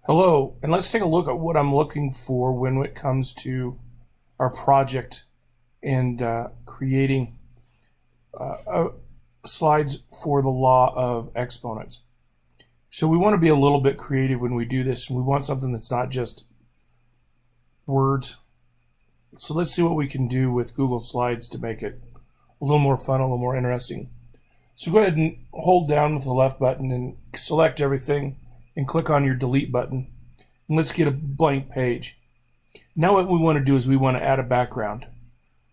Hello, and let's take a look at what I'm looking for when it comes to our project and creating slides for the law of exponents. So we want to be a little bit creative when we do this. We want something that's not just words. So let's see what we can do with Google Slides to make it a little more fun, a little more interesting. So go ahead and hold down with the left button and select everything and click on your delete button. And let's get a blank page. Now what we want to do is we want to add a background.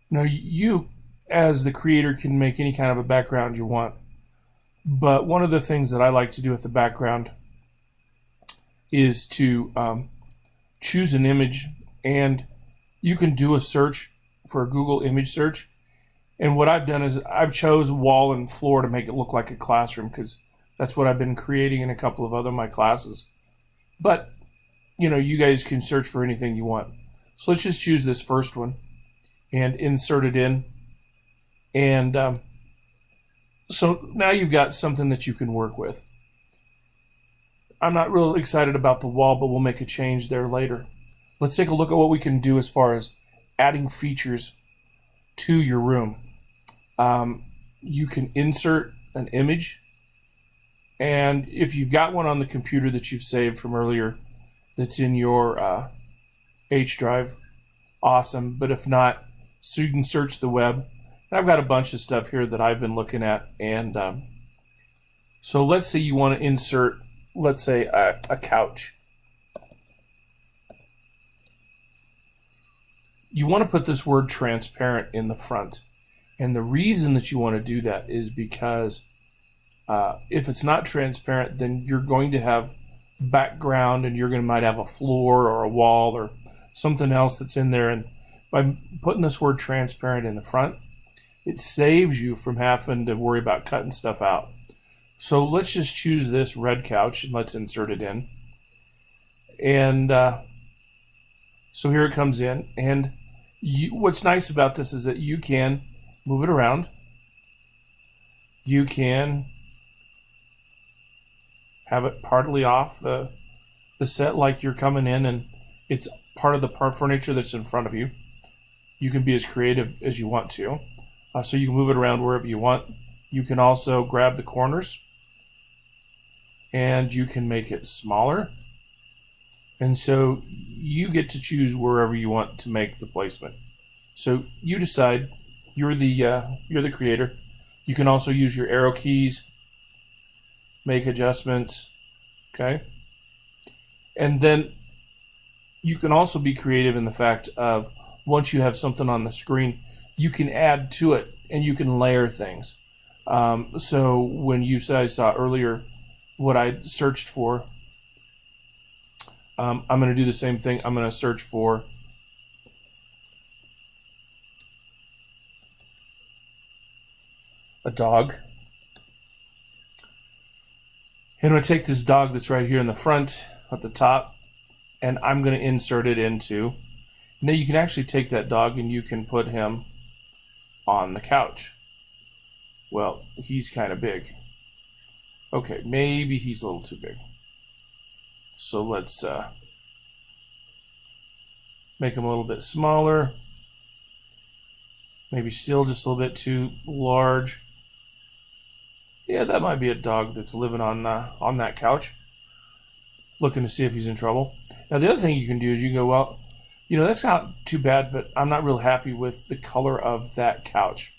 Now you, as the creator, can make any kind of a background you want. But one of the things that I like to do with the background is to choose an image, and you can do a search for a Google image search. And what I've done is I've chose wall and floor to make it look like a classroom, because that's what I've been creating in a couple of other my classes. But you guys can search for anything you want. So let's just choose this first one and insert it in. And so now you've got something that you can work with. I'm not real excited about the wall, but we'll make a change there later. Let's take a look at what we can do as far as adding features to your room. You can insert an image, and if you've got one on the computer that you've saved from earlier that's in your H drive, awesome. But if not, so you can search the web. And I've got a bunch of stuff here that I've been looking at. And so let's say you want to insert, let's say, a couch. You want to put this word transparent in the front. And the reason that you want to do that is because if it's not transparent, then you're going to have background, and might have a floor or a wall or something else that's in there. And by putting this word transparent in the front, it saves you from having to worry about cutting stuff out. So let's just choose this red couch and let's insert it in. And so here it comes in. And what's nice about this is that you can move it around. You can have it partly off the set, like you're coming in and it's part of the furniture that's in front of you. You can be as creative as you want to. So you can move it around wherever you want. You can also grab the corners and you can make it smaller. And so you get to choose wherever you want to make the placement. So you decide. You're the creator. You can also use your arrow keys, make adjustments, okay? And then you can also be creative in the fact of once you have something on the screen, you can add to it and you can layer things. So when you guys saw earlier what I searched for, I'm going to do the same thing. I'm going to search for a dog. And I'm going to take this dog that's right here in the front at the top, and I'm going to insert it into. Now you can actually take that dog and you can put him on the couch. Well, he's kind of big. Okay, maybe he's a little too big. So let's make him a little bit smaller. Maybe still just a little bit too large. Yeah, that might be a dog that's living on that couch, looking to see if he's in trouble. Now, the other thing you can do is you can go, well, that's not too bad, but I'm not real happy with the color of that couch.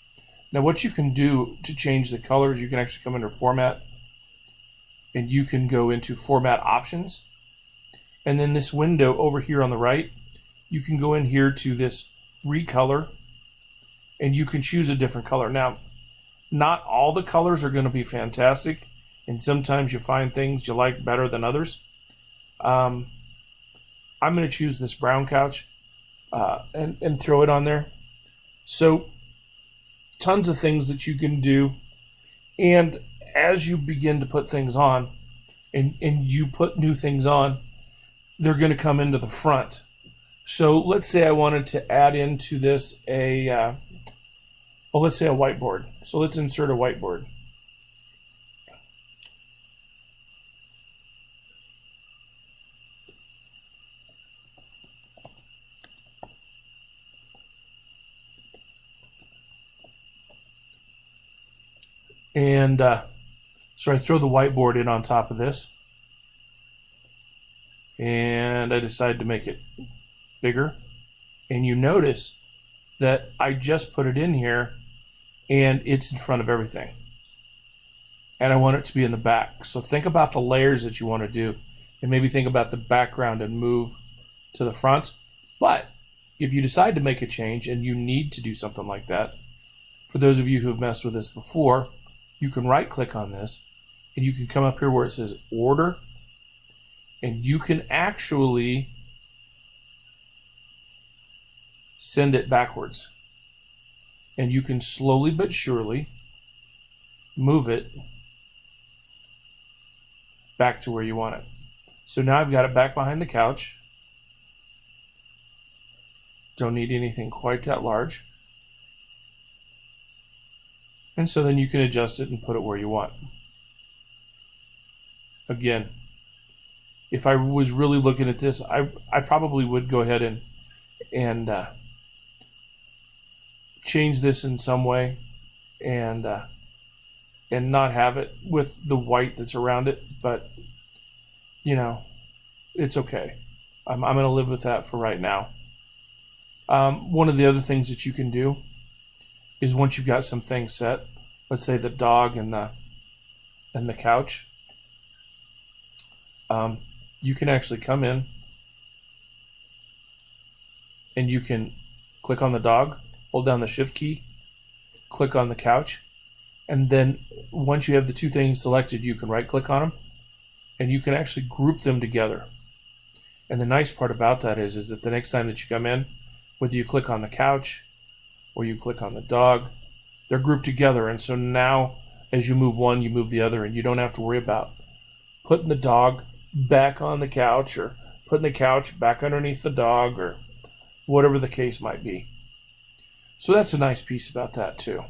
Now, what you can do to change the colors, you can actually come under Format, and you can go into Format Options. And then this window over here on the right, you can go in here to this Recolor, and you can choose a different color. Now, not all the colors are going to be fantastic, and sometimes you find things you like better than others. I'm going to choose this brown couch and throw it on there. So tons of things that you can do. And as you begin to put things on and you put new things on, they're going to come into the front. So let's say I wanted to add into this let's say a whiteboard. So let's insert a whiteboard. And so I throw the whiteboard in on top of this. And I decide to make it bigger. And you notice that I just put it in here and it's in front of everything. And I want it to be in the back. So think about the layers that you want to do and maybe think about the background and move to the front. But if you decide to make a change and you need to do something like that, for those of you who have messed with this before, you can right click on this and you can come up here where it says order, and you can actually send it backwards. And you can slowly but surely move it back to where you want it. So now I've got it back behind the couch. Don't need anything quite that large. And so then you can adjust it and put it where you want. Again, if I was really looking at this, I probably would go ahead and change this in some way and not have it with the white that's around it. But, you know, it's okay. I'm going to live with that for right now. One of the other things that you can do is once you've got some things set, let's say the dog and the couch, you can actually come in and you can click on the dog, hold down the shift key, click on the couch, and then once you have the two things selected, you can right click on them and you can actually group them together. And the nice part about that is that the next time that you come in, whether you click on the couch or you click on the dog, they're grouped together. And so now as you move one, you move the other, and you don't have to worry about putting the dog back on the couch or putting the couch back underneath the dog or whatever the case might be. So that's a nice piece about that too.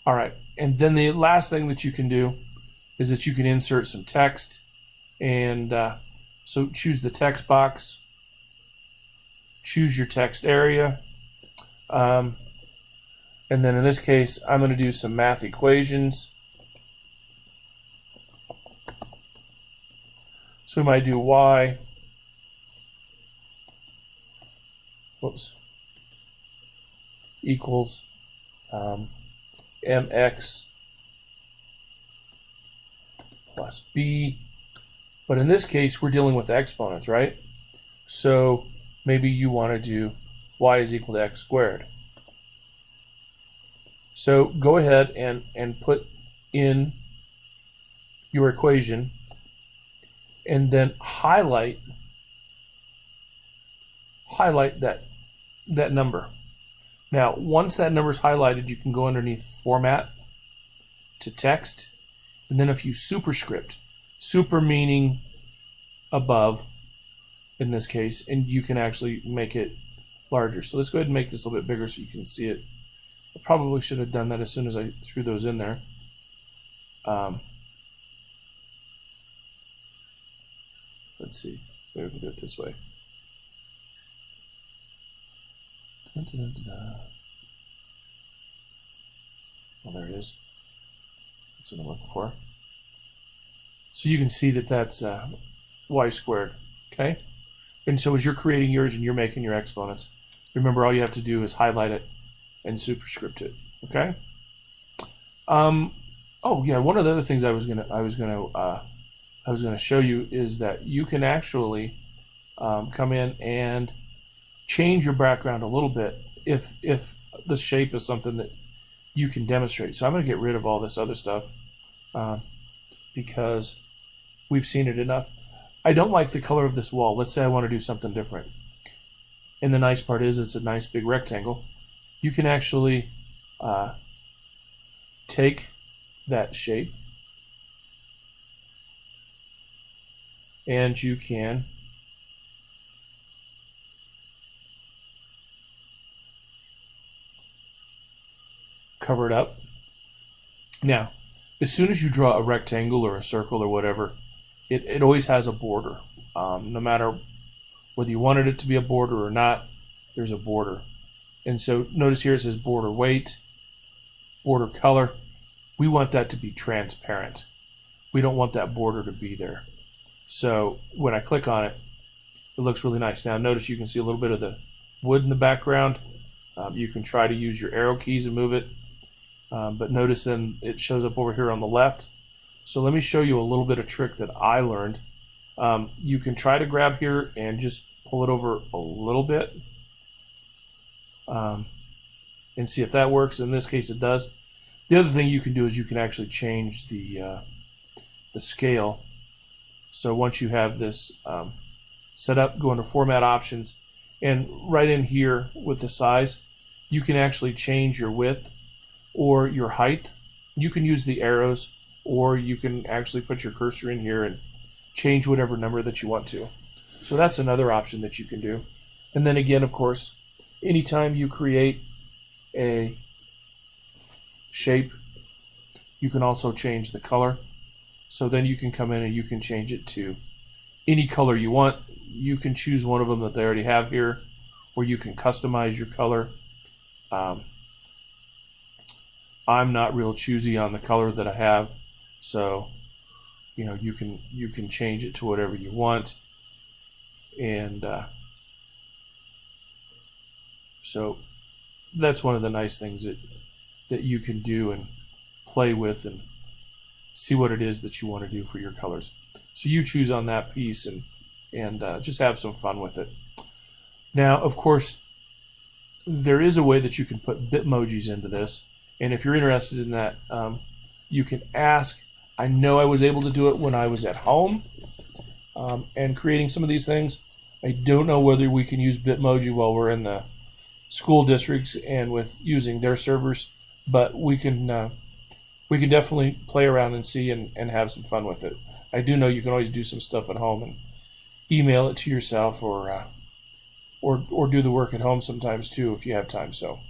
All right, and then the last thing that you can do is that you can insert some text, and so choose the text box, choose your text area, and then in this case I'm going to do some math equations. So we might do y, equals mx plus b. But in this case, we're dealing with exponents, right? So maybe you want to do y is equal to x squared. So go ahead and put in your equation and then highlight that number. Now, once that number is highlighted, you can go underneath Format to Text, and then a few superscript. Super meaning above, in this case, and you can actually make it larger. So let's go ahead and make this a little bit bigger so you can see it. I probably should have done that as soon as I threw those in there. Let's see. Maybe we can do it this way. Dun, dun, dun, dun, dun. Well, there it is. That's what I'm looking for. So you can see that that's y squared, okay? And so as you're creating yours and you're making your exponents, remember all you have to do is highlight it and superscript it, okay? Oh yeah, one of the other things I was gonna show you is that you can actually come in and change your background a little bit if the shape is something that you can demonstrate. So I'm going to get rid of all this other stuff because we've seen it enough. I don't like the color of this wall. Let's say I want to do something different. And the nice part is it's a nice big rectangle. You can actually take that shape and you can cover it up. Now, as soon as you draw a rectangle or a circle or whatever, it always has a border. No matter whether you wanted it to be a border or not, there's a border. And so notice here it says border weight, border color. we want that to be transparent. We don't want that border to be there. So when I click on it, it looks really nice. Now notice you can see a little bit of the wood in the background. You can try to use your arrow keys and move it, but notice then it shows up over here on the left. So let me show you a little bit of trick that I learned. You can try to grab here and just pull it over a little bit and see if that works. In this case it does. The other thing you can do is you can actually change the scale. So once you have this set up, go into Format Options, and right in here with the size, you can actually change your width or your height. You can use the arrows, or you can actually put your cursor in here and change whatever number that you want to. So that's another option that you can do. And then again, of course, anytime you create a shape, you can also change the color. So then you can come in and you can change it to any color you want. You can choose one of them that they already have here, or you can customize your color. I'm not real choosy on the color that I have, so you know, you can change it to whatever you want. And so that's one of the nice things that you can do and play with and see what it is that you want to do for your colors. So you choose on that piece and just have some fun with it. Now, of course, there is a way that you can put Bitmojis into this, and if you're interested in that, you can ask. I know I was able to do it when I was at home and creating some of these things. I don't know whether we can use Bitmoji while we're in the school districts and with using their servers, but we can definitely play around and see and have some fun with it. I do know you can always do some stuff at home and email it to yourself, or do the work at home sometimes too if you have time. So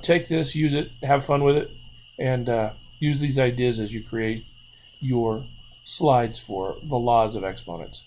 take this, use it, have fun with it, and use these ideas as you create your slides for the laws of exponents.